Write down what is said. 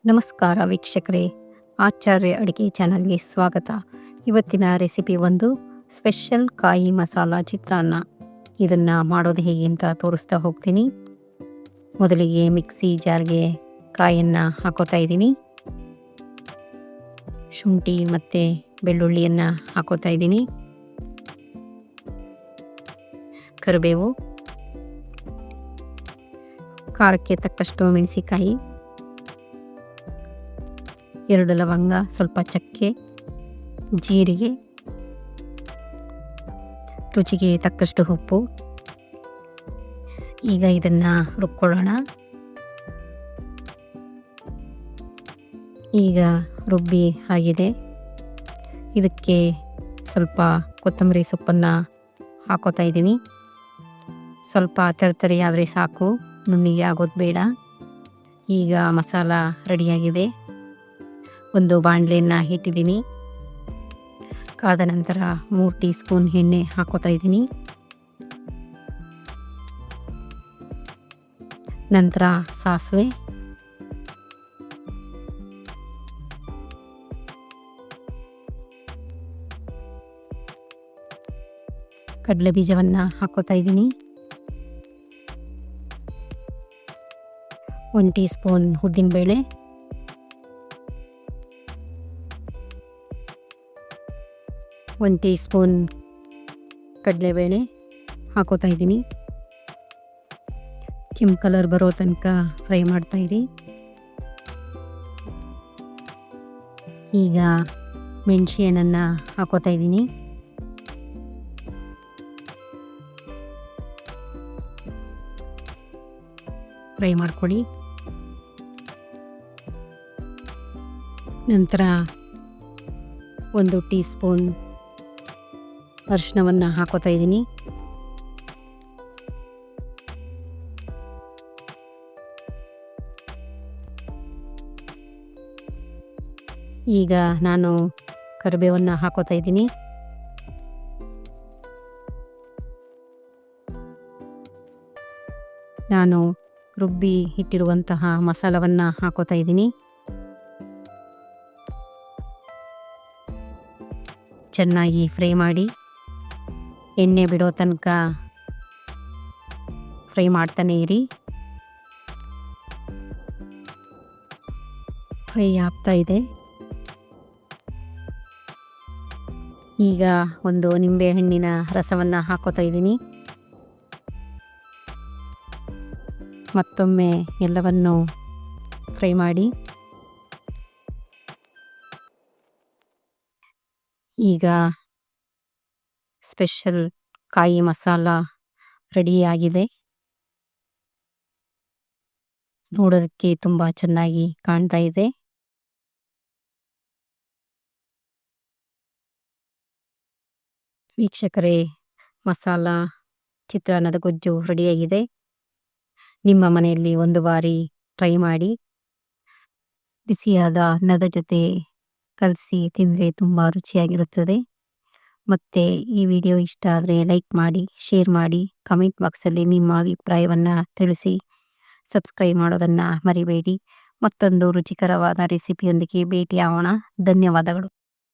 ನಮಸ್ಕಾರ ವೀಕ್ಷಕರೇ, ಆಚಾರ್ಯ ಅಡುಗೆ ಚಾನಲ್ಗೆ ಸ್ವಾಗತ. ಇವತ್ತಿನ ರೆಸಿಪಿ ಒಂದು ಸ್ಪೆಷಲ್ ಕಾಯಿ ಮಸಾಲ ಚಿತ್ರಾನ್ನ. ಇದನ್ನು ಮಾಡೋದು ಹೇಗೆ ಅಂತ ತೋರಿಸ್ತಾ ಹೋಗ್ತೀನಿ. ಮೊದಲಿಗೆ ಮಿಕ್ಸಿ ಜಾರ್ಗೆ ಕಾಯನ್ನು ಹಾಕೋತಾ ಇದ್ದೀನಿ. ಶುಂಠಿ ಮತ್ತು ಬೆಳ್ಳುಳ್ಳಿಯನ್ನು ಹಾಕೋತಾ ಇದ್ದೀನಿ. ಕರಿಬೇವು, ಖಾರಕ್ಕೆ ತಕ್ಕಷ್ಟು ಮೆಣಸಿಕಾಯಿ, 2 ಲವಂಗ, ಸ್ವಲ್ಪ ಚಕ್ಕೆ, ಜೀರಿಗೆ, ರುಚಿಗೆ ತಕ್ಕಷ್ಟು ಉಪ್ಪು. ಈಗ ಇದನ್ನು ರುಬ್ಕೊಳ್ಳೋಣ. ಈಗ ರುಬ್ಬಿ ಆಗಿದೆ. ಇದಕ್ಕೆ ಸ್ವಲ್ಪ ಕೊತ್ತಂಬರಿ ಸೊಪ್ಪನ್ನು ಹಾಕೋತಾ ಇದ್ದೀನಿ. ಸ್ವಲ್ಪ ತರತರಿ ಆದರೆ ಸಾಕು, ನುಣ್ಣಿಗೆ ಆಗೋದು ಬೇಡ. ಈಗ ಮಸಾಲ ರೆಡಿಯಾಗಿದೆ. ಒಂದು ಬಾಣಲೆಯನ್ನು ಇಟ್ಟಿದ್ದೀನಿ. ಕಾದ ನಂತರ 3 ಟೀ ಸ್ಪೂನ್ ಎಣ್ಣೆ ಹಾಕೋತಾ ಇದ್ದೀನಿ. ನಂತರ ಸಾಸಿವೆ, ಕಡಲೆ ಬೀಜವನ್ನು ಹಾಕೋತಾ ಇದ್ದೀನಿ. 1 ಟೀ ಸ್ಪೂನ್ ಉದ್ದಿನಬೇಳೆ, 1 ಟೀ ಸ್ಪೂನ್ ಕಡಲೆಬೇಳೆ ಹಾಕೋತಾ ಇದ್ದೀನಿ. ಕೆಂಪು ಕಲರ್ ಬರೋ ತನಕ ಫ್ರೈ ಮಾಡ್ತಾ ಇರಿ. ಈಗ ಮೆಣಸೆ ಹಣ್ಣನ್ನು ಹಾಕೋತಾ ಇದ್ದೀನಿ. ಫ್ರೈ ಮಾಡ್ಕೊಳ್ಳಿ. ನಂತರ 1 ಟೀ ಸ್ಪೂನ್ ಅರಿಶಿನವನ್ನು ಹಾಕೋತಾ ಇದ್ದೀನಿ. ಈಗ ನಾನು ಕರಿಬೇವನ್ನು ಹಾಕೋತಾ ಇದ್ದೀನಿ. ನಾನು ರುಬ್ಬಿ ಇಟ್ಟಿರುವಂತಹ ಮಸಾಲವನ್ನು ಹಾಕೋತಾ ಇದ್ದೀನಿ. ಚೆನ್ನಾಗಿ ಫ್ರೈ ಮಾಡಿ. ಎಣ್ಣೆ ಬಿಡೋ ತನಕ ಫ್ರೈ ಮಾಡ್ತಾನೆ ಇರಿ. ಫ್ರೈ ಆಗ್ತಾ ಇದೆ. ಈಗ ಒಂದು ನಿಂಬೆ ಹಣ್ಣಿನ ರಸವನ್ನು ಹಾಕೋತಾ ಇದ್ದೀನಿ. ಮತ್ತೊಮ್ಮೆ ಎಲ್ಲವನ್ನು ಫ್ರೈ ಮಾಡಿ. ಈಗ ಸ್ಪೆಷಲ್ ಕಾಯಿ ಮಸಾಲ ರೆಡಿಯಾಗಿದೆ. ನೋಡೋದಕ್ಕೆ ತುಂಬ ಚೆನ್ನಾಗಿ ಕಾಣ್ತಾ ಇದೆ. ವೀಕ್ಷಕರೇ, ಮಸಾಲ ಚಿತ್ರಾನ್ನದ ಗೊಜ್ಜು ರೆಡಿಯಾಗಿದೆ. ನಿಮ್ಮ ಮನೆಯಲ್ಲಿ ಒಂದು ಬಾರಿ ಟ್ರೈ ಮಾಡಿ. ಬಿಸಿಯಾದ ಅನ್ನದ ಜೊತೆ ಕಲಸಿ ತಿಂದರೆ ತುಂಬ ರುಚಿಯಾಗಿರುತ್ತದೆ. ಮತ್ತು ಈ ವಿಡಿಯೋ ಇಷ್ಟ ಆದರೆ ಲೈಕ್ ಮಾಡಿ, ಶೇರ್ ಮಾಡಿ, ಕಮೆಂಟ್ ಬಾಕ್ಸಲ್ಲಿ ನಿಮ್ಮ ಅಭಿಪ್ರಾಯವನ್ನು ತಿಳಿಸಿ. ಸಬ್ಸ್ಕ್ರೈಬ್ ಮಾಡೋದನ್ನು ಮರಿಬೇಡಿ. ಮತ್ತೊಂದು ರುಚಿಕರವಾದ ರೆಸಿಪಿಯೊಂದಿಗೆ ಭೇಟಿಯಾಗೋಣ. ಧನ್ಯವಾದಗಳು.